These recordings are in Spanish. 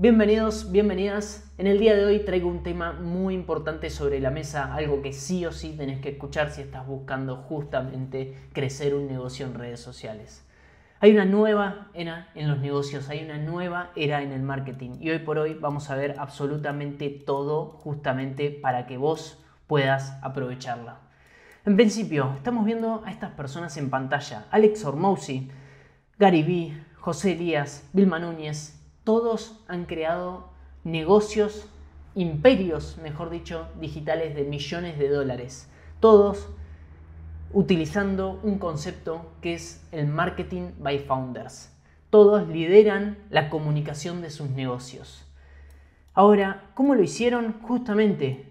Bienvenidos, bienvenidas. En el día de hoy traigo un tema muy importante sobre la mesa, algo que sí o sí tenés que escuchar si estás buscando justamente crecer un negocio en redes sociales. Hay una nueva era en los negocios, hay una nueva era en el marketing y hoy por hoy vamos a ver absolutamente todo justamente para que vos puedas aprovecharla. En principio, estamos viendo a estas personas en pantalla: Alex Hormozi, Gary Vee, José Elías, Vilma Núñez. Todos han creado negocios, imperios, mejor dicho, digitales de millones de dólares. Todos utilizando un concepto que es el marketing by founders. Todos lideran la comunicación de sus negocios. Ahora, ¿cómo lo hicieron? Justamente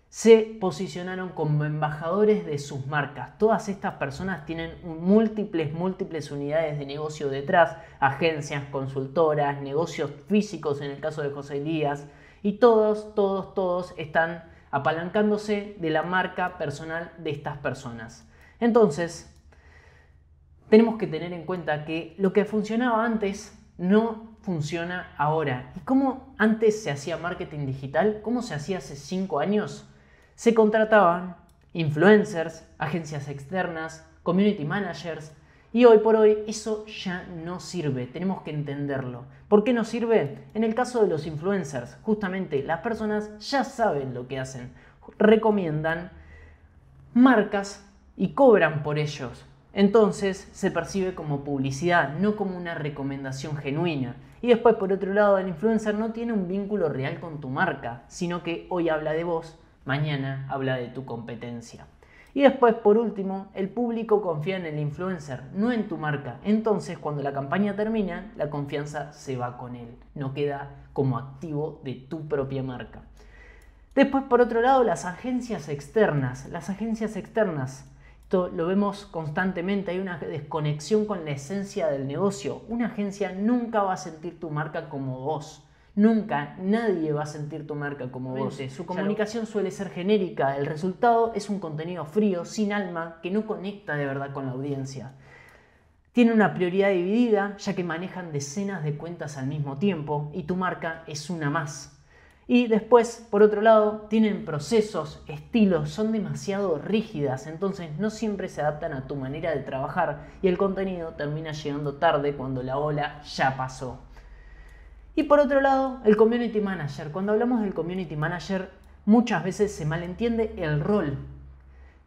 se posicionaron como embajadores de sus marcas. Todas estas personas tienen múltiples unidades de negocio detrás, agencias, consultoras, negocios físicos en el caso de José Elías, y todos están apalancándose de la marca personal de estas personas. Entonces, tenemos que tener en cuenta que lo que funcionaba antes no funciona ahora. ¿Y cómo antes se hacía marketing digital? ¿Cómo se hacía hace 5 años? Se contrataban influencers, agencias externas, community managers, y hoy por hoy eso ya no sirve, tenemos que entenderlo. ¿Por qué no sirve? En el caso de los influencers, justamente las personas ya saben lo que hacen, recomiendan marcas y cobran por ellos. Entonces se percibe como publicidad, no como una recomendación genuina. Y después, por otro lado, el influencer no tiene un vínculo real con tu marca, sino que hoy habla de vos, mañana habla de tu competencia. Y después, por último, el público confía en el influencer, no en tu marca. Entonces, cuando la campaña termina, la confianza se va con él, no queda como activo de tu propia marca. Después, por otro lado, las agencias externas. Esto lo vemos constantemente, hay una desconexión con la esencia del negocio. Una agencia nunca va a sentir tu marca como vos. Nunca, nadie va a sentir tu marca como vos. Su comunicación suele ser genérica, el resultado es un contenido frío, sin alma, que no conecta de verdad con la audiencia. Tiene una prioridad dividida, ya que manejan decenas de cuentas al mismo tiempo y tu marca es una más. Y después, por otro lado, tienen procesos, estilos, son demasiado rígidas, entonces no siempre se adaptan a tu manera de trabajar y el contenido termina llegando tarde cuando la ola ya pasó. Y por otro lado, el community manager. Cuando hablamos del community manager, muchas veces se malentiende el rol.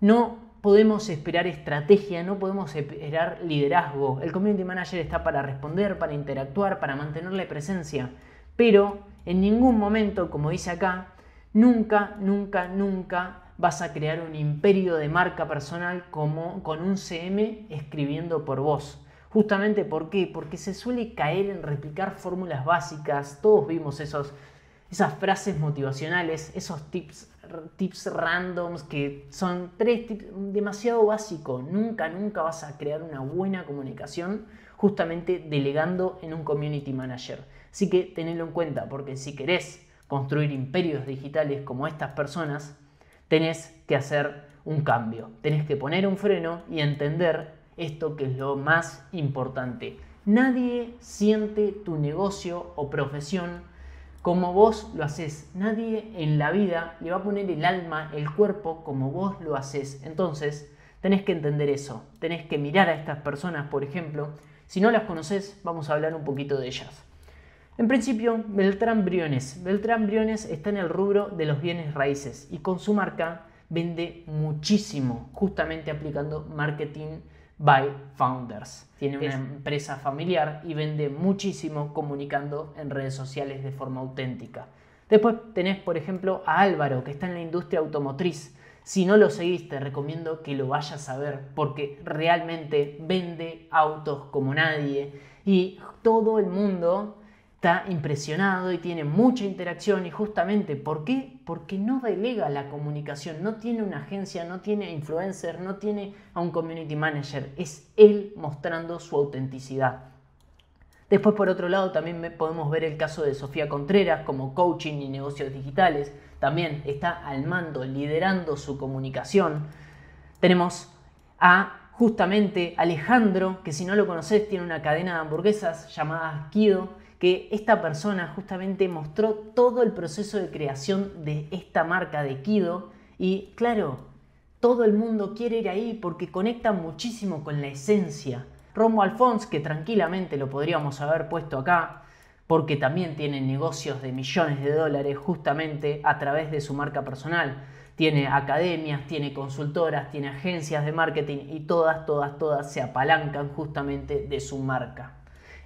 No podemos esperar estrategia, no podemos esperar liderazgo. El community manager está para responder, para interactuar, para mantenerle presencia. Pero en ningún momento, como dice acá, nunca vas a crear un imperio de marca personal como con un CM escribiendo por vos. Justamente, ¿por qué? Porque se suele caer en replicar fórmulas básicas. Todos vimos esas frases motivacionales, esos tips randoms que son 3 tips demasiado básicos. Nunca vas a crear una buena comunicación justamente delegando en un community manager. Así que tenedlo en cuenta, porque si querés construir imperios digitales como estas personas, tenés que hacer un cambio. Tenés que poner un freno y entender esto que es lo más importante. Nadie siente tu negocio o profesión como vos lo haces. Nadie en la vida le va a poner el alma, el cuerpo como vos lo haces. Entonces, tenés que entender eso. Tenés que mirar a estas personas, por ejemplo. Si no las conoces, vamos a hablar un poquito de ellas. En principio, Beltrán Briones. Beltrán Briones está en el rubro de los bienes raíces y con su marca vende muchísimo, justamente aplicando marketing by founders. Tiene una empresa familiar y vende muchísimo comunicando en redes sociales de forma auténtica. Después tenés, por ejemplo, a Álvaro, que está en la industria automotriz. Si no lo seguís, te recomiendo que lo vayas a ver porque realmente vende autos como nadie y todo el mundo está impresionado y tiene mucha interacción. Y justamente, ¿por qué? Porque no delega la comunicación, no tiene una agencia, no tiene influencer, no tiene a un community manager, es él mostrando su autenticidad. Después, por otro lado, también podemos ver el caso de Sofía Contreras como coaching y negocios digitales. También está al mando, liderando su comunicación. Tenemos a justamente Alejandro, que si no lo conocés tiene una cadena de hamburguesas llamada Kido, que esta persona justamente mostró todo el proceso de creación de esta marca de Kido y claro, todo el mundo quiere ir ahí porque conecta muchísimo con la esencia. Romo Alfons, que tranquilamente lo podríamos haber puesto acá, porque también tiene negocios de millones de dólares justamente a través de su marca personal. Tiene academias, tiene consultoras, tiene agencias de marketing y todas se apalancan justamente de su marca.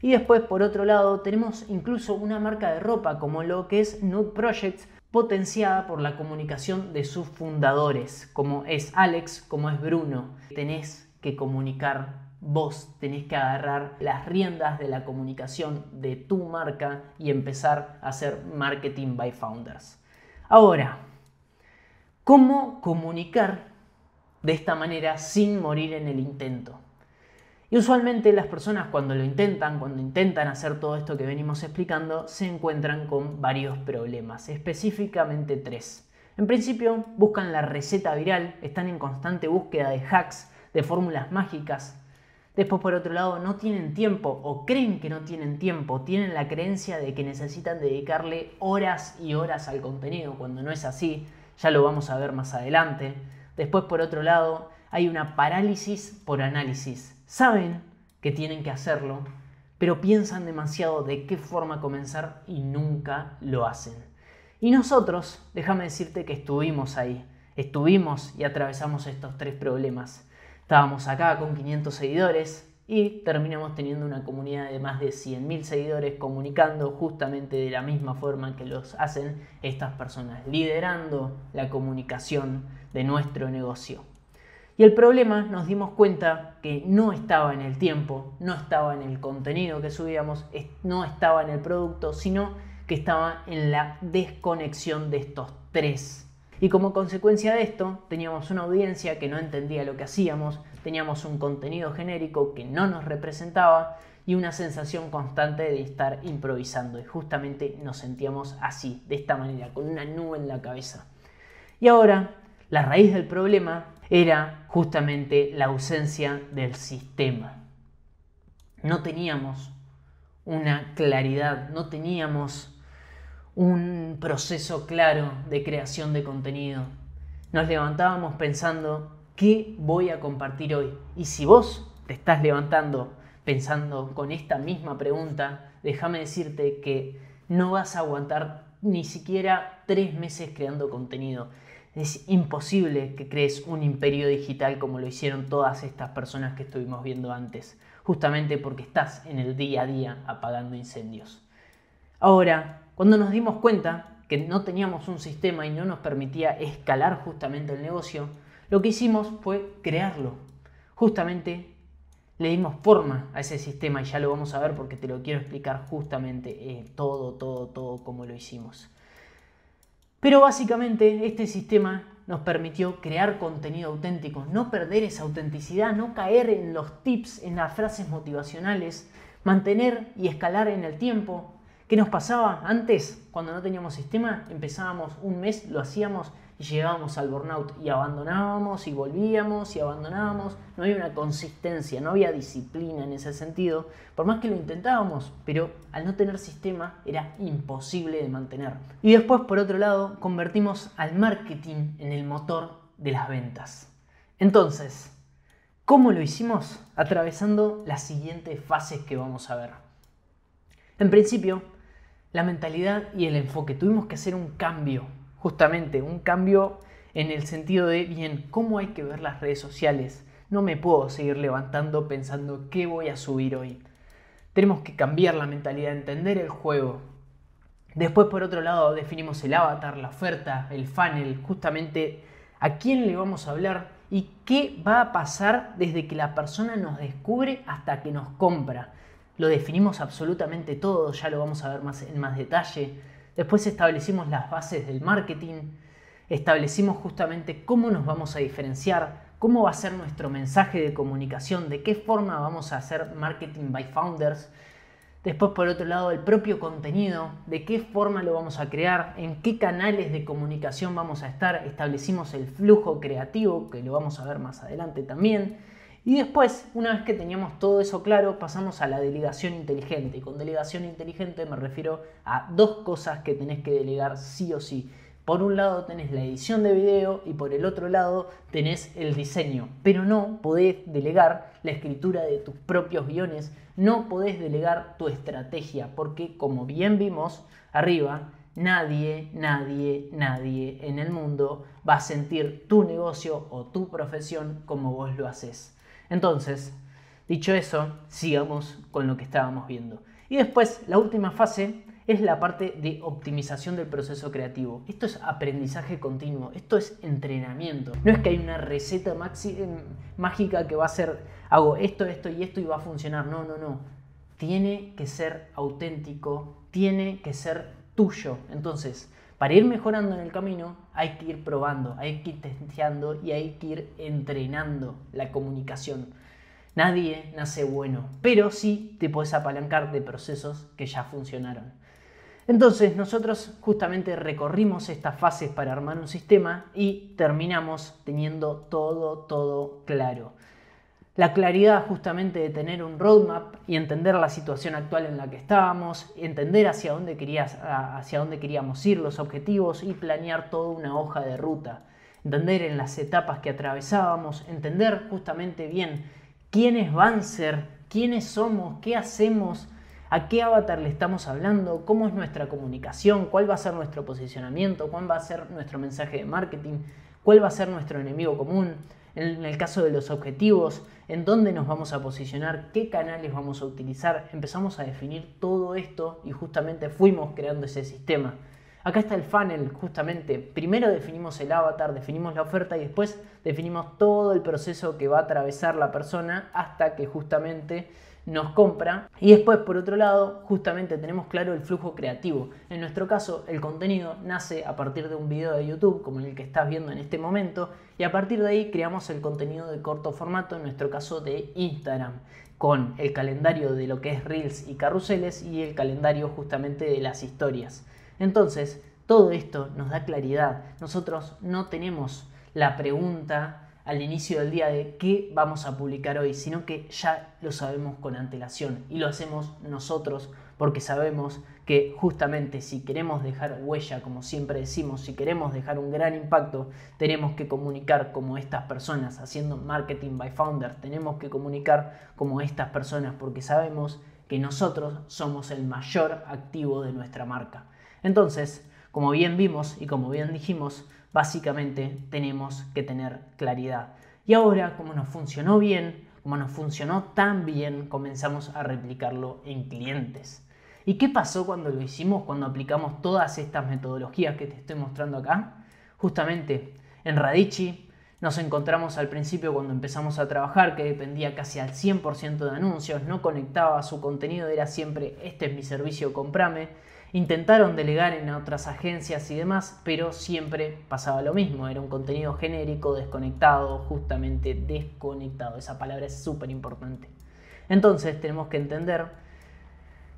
Y después, por otro lado, tenemos incluso una marca de ropa como lo que es Nude Projects, potenciada por la comunicación de sus fundadores, como es Alex, como es Bruno. Tenés que comunicar vos, tenés que agarrar las riendas de la comunicación de tu marca y empezar a hacer marketing by founders. Ahora, ¿cómo comunicar de esta manera sin morir en el intento? Y usualmente las personas cuando intentan hacer todo esto que venimos explicando, se encuentran con varios problemas, específicamente 3. En principio, buscan la receta viral, están en constante búsqueda de hacks, de fórmulas mágicas. Después, por otro lado, no tienen tiempo o creen que no tienen tiempo, tienen la creencia de que necesitan dedicarle horas y horas al contenido, cuando no es así, ya lo vamos a ver más adelante. Después, por otro lado, hay una parálisis por análisis. Saben que tienen que hacerlo, pero piensan demasiado de qué forma comenzar y nunca lo hacen. Y nosotros, déjame decirte que estuvimos ahí, estuvimos y atravesamos estos 3 problemas. Estábamos acá con 500 seguidores y terminamos teniendo una comunidad de más de 100.000 seguidores comunicando justamente de la misma forma que los hacen estas personas, liderando la comunicación de nuestro negocio. Y el problema, nos dimos cuenta que no estaba en el tiempo, no estaba en el contenido que subíamos, no estaba en el producto, sino que estaba en la desconexión de estos 3. Y como consecuencia de esto, teníamos una audiencia que no entendía lo que hacíamos, teníamos un contenido genérico que no nos representaba y una sensación constante de estar improvisando. Y justamente nos sentíamos así, de esta manera, con una nube en la cabeza. Y ahora, la raíz del problema era justamente la ausencia del sistema. No teníamos una claridad, no teníamos un proceso claro de creación de contenido. Nos levantábamos pensando, ¿qué voy a compartir hoy? Y si vos te estás levantando pensando con esta misma pregunta, déjame decirte que no vas a aguantar ni siquiera 3 meses creando contenido. Es imposible que crees un imperio digital como lo hicieron todas estas personas que estuvimos viendo antes, justamente porque estás en el día a día apagando incendios. Ahora, cuando nos dimos cuenta que no teníamos un sistema y no nos permitía escalar justamente el negocio, lo que hicimos fue crearlo. Justamente le dimos forma a ese sistema y ya lo vamos a ver porque te lo quiero explicar justamente todo como lo hicimos. Pero básicamente este sistema nos permitió crear contenido auténtico, no perder esa autenticidad, no caer en los tips, en las frases motivacionales, mantener y escalar en el tiempo. ¿Qué nos pasaba antes? Cuando no teníamos sistema, empezábamos un mes, lo hacíamos y llegábamos al burnout y abandonábamos y volvíamos y abandonábamos. No había una consistencia, no había disciplina en ese sentido, por más que lo intentábamos, pero al no tener sistema era imposible de mantener. Y después, por otro lado, convertimos al marketing en el motor de las ventas. Entonces, ¿cómo lo hicimos? Atravesando las siguientes fases que vamos a ver. En principio, la mentalidad y el enfoque. Tuvimos que hacer un cambio, justamente un cambio en el sentido de, bien, ¿cómo hay que ver las redes sociales? No me puedo seguir levantando pensando qué voy a subir hoy. Tenemos que cambiar la mentalidad, entender el juego. Después, por otro lado, definimos el avatar, la oferta, el funnel, justamente a quién le vamos a hablar y qué va a pasar desde que la persona nos descubre hasta que nos compra. Lo definimos absolutamente todo, ya lo vamos a ver en más detalle. Después establecimos las bases del marketing, establecimos justamente cómo nos vamos a diferenciar, cómo va a ser nuestro mensaje de comunicación, de qué forma vamos a hacer marketing by founders. Después, por otro lado, el propio contenido, de qué forma lo vamos a crear, en qué canales de comunicación vamos a estar. Establecimos el flujo creativo, que lo vamos a ver más adelante también. Y después, una vez que teníamos todo eso claro, pasamos a la delegación inteligente. Y con delegación inteligente me refiero a 2 cosas que tenés que delegar sí o sí. Por un lado tenés la edición de video y por el otro lado tenés el diseño. Pero no podés delegar la escritura de tus propios guiones, no podés delegar tu estrategia, porque como bien vimos arriba, nadie en el mundo va a sentir tu negocio o tu profesión como vos lo haces. Entonces, dicho eso, sigamos con lo que estábamos viendo. Y después, la última fase es la parte de optimización del proceso creativo. Esto es aprendizaje continuo, esto es entrenamiento. No es que hay una receta mágica que va a ser, hago esto y esto y va a funcionar. No. Tiene que ser auténtico, tiene que ser tuyo. Entonces, para ir mejorando en el camino, hay que ir probando, hay que ir testeando y hay que ir entrenando la comunicación. Nadie nace bueno, pero sí te puedes apalancar de procesos que ya funcionaron. Entonces nosotros justamente recorrimos estas fases para armar un sistema y terminamos teniendo todo claro. La claridad justamente de tener un roadmap y entender la situación actual en la que estábamos, entender hacia dónde queríamos ir, los objetivos y planear toda una hoja de ruta. Entender en las etapas que atravesábamos, entender justamente bien quiénes van a ser, quiénes somos, qué hacemos, a qué avatar le estamos hablando, cómo es nuestra comunicación, cuál va a ser nuestro posicionamiento, cuál va a ser nuestro mensaje de marketing, cuál va a ser nuestro enemigo común. En el caso de los objetivos, en dónde nos vamos a posicionar, qué canales vamos a utilizar. Empezamos a definir todo esto y justamente fuimos creando ese sistema. Acá está el funnel, justamente. Primero definimos el avatar, definimos la oferta y después definimos todo el proceso que va a atravesar la persona hasta que justamente nos compra. Y después, por otro lado, justamente tenemos claro el flujo creativo. En nuestro caso, el contenido nace a partir de un video de YouTube, como el que estás viendo en este momento, y a partir de ahí creamos el contenido de corto formato, en nuestro caso de Instagram, con el calendario de lo que es Reels y carruseles y el calendario justamente de las historias. Entonces, todo esto nos da claridad. Nosotros no tenemos la pregunta al inicio del día de qué vamos a publicar hoy, sino que ya lo sabemos con antelación y lo hacemos nosotros porque sabemos que justamente si queremos dejar huella, como siempre decimos, si queremos dejar un gran impacto, tenemos que comunicar como estas personas, haciendo marketing by founder, tenemos que comunicar como estas personas porque sabemos que nosotros somos el mayor activo de nuestra marca. Entonces, como bien vimos y como bien dijimos, básicamente tenemos que tener claridad. Y ahora, como nos funcionó bien, como nos funcionó tan bien, comenzamos a replicarlo en clientes. ¿Y qué pasó cuando lo hicimos, cuando aplicamos todas estas metodologías que te estoy mostrando acá? Justamente en Radici nos encontramos al principio cuando empezamos a trabajar que dependía casi al 100% de anuncios, no conectaba, su contenido era siempre este es mi servicio, cómprame. Intentaron delegar en otras agencias y demás, pero siempre pasaba lo mismo. Era un contenido genérico, desconectado, justamente desconectado. Esa palabra es súper importante. Entonces tenemos que entender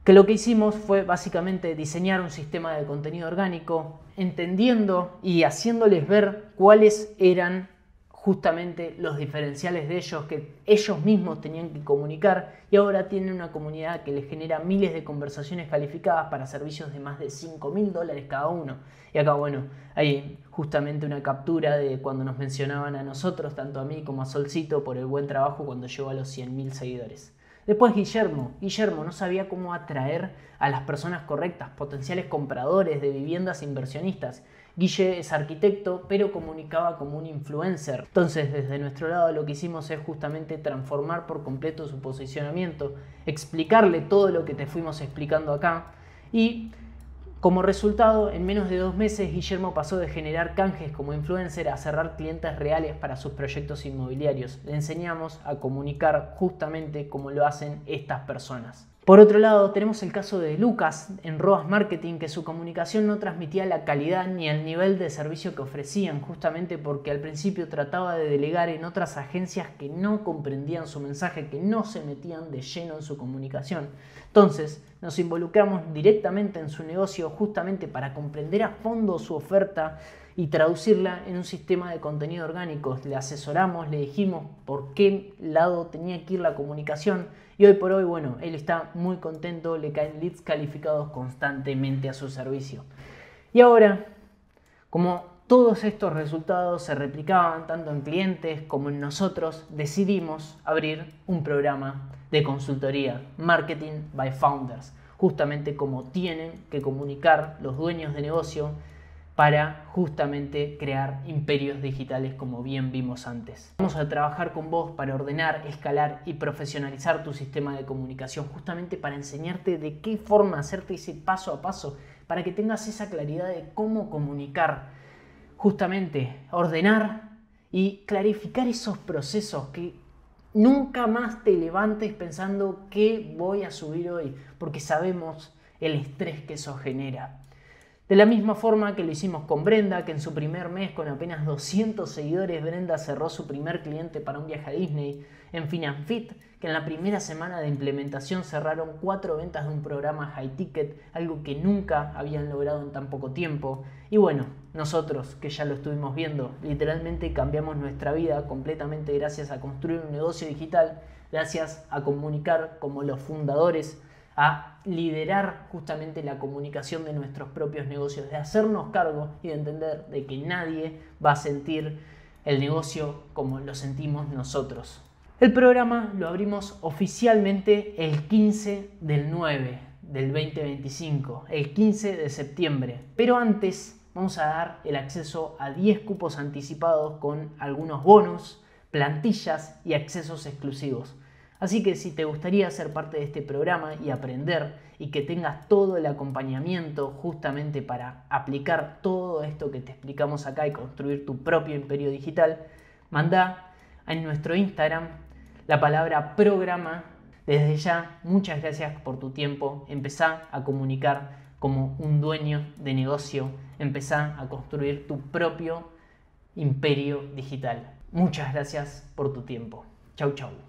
que lo que hicimos fue básicamente diseñar un sistema de contenido orgánico, entendiendo y haciéndoles ver cuáles eran justamente los diferenciales de ellos que ellos mismos tenían que comunicar y ahora tienen una comunidad que les genera miles de conversaciones calificadas para servicios de más de $5.000 cada uno. Y acá, bueno, hay justamente una captura de cuando nos mencionaban a nosotros, tanto a mí como a Solcito, por el buen trabajo cuando llegó a los 100.000 seguidores. Después Guillermo no sabía cómo atraer a las personas correctas, potenciales compradores de viviendas e inversionistas. Guille es arquitecto, pero comunicaba como un influencer. Entonces, desde nuestro lado lo que hicimos es justamente transformar por completo su posicionamiento, explicarle todo lo que te fuimos explicando acá y como resultado, en menos de 2 meses, Guillermo pasó de generar canjes como influencer a cerrar clientes reales para sus proyectos inmobiliarios. Le enseñamos a comunicar justamente como lo hacen estas personas. Por otro lado, tenemos el caso de Lucas en ROAS Marketing, que su comunicación no transmitía la calidad ni el nivel de servicio que ofrecían, justamente porque al principio trataba de delegar en otras agencias que no comprendían su mensaje, que no se metían de lleno en su comunicación. Entonces, nos involucramos directamente en su negocio justamente para comprender a fondo su oferta y traducirla en un sistema de contenido orgánico. Le asesoramos, le dijimos por qué lado tenía que ir la comunicación y hoy por hoy, bueno, él está muy contento, le caen leads calificados constantemente a su servicio. Y ahora, como todos estos resultados se replicaban tanto en clientes como en nosotros, decidimos abrir un programa de consultoría, Marketing by Founders, justamente como tienen que comunicar los dueños de negocio para justamente crear imperios digitales, como bien vimos antes. Vamos a trabajar con vos para ordenar, escalar y profesionalizar tu sistema de comunicación, justamente para enseñarte de qué forma hacerte ese paso a paso, para que tengas esa claridad de cómo comunicar, justamente ordenar y clarificar esos procesos, que nunca más te levantes pensando qué voy a subir hoy, porque sabemos el estrés que eso genera. De la misma forma que lo hicimos con Brenda, que en su primer mes con apenas 200 seguidores, Brenda cerró su primer cliente para un viaje a Disney. En Finanfit, que en la primera semana de implementación cerraron 4 ventas de un programa high ticket, algo que nunca habían logrado en tan poco tiempo. Y bueno, nosotros, que ya lo estuvimos viendo, literalmente cambiamos nuestra vida completamente gracias a construir un negocio digital, gracias a comunicar como los fundadores, a liderar justamente la comunicación de nuestros propios negocios, de hacernos cargo y de entender de que nadie va a sentir el negocio como lo sentimos nosotros. El programa lo abrimos oficialmente el 15 del 9 del 2025, el 15 de septiembre, pero antes vamos a dar el acceso a 10 cupos anticipados con algunos bonus, plantillas y accesos exclusivos. Así que si te gustaría ser parte de este programa y aprender y que tengas todo el acompañamiento justamente para aplicar todo esto que te explicamos acá y construir tu propio imperio digital, manda en nuestro Instagram la palabra programa. Desde ya, muchas gracias por tu tiempo. Empezá a comunicar como un dueño de negocio. Empezá a construir tu propio imperio digital. Muchas gracias por tu tiempo. Chau, chau.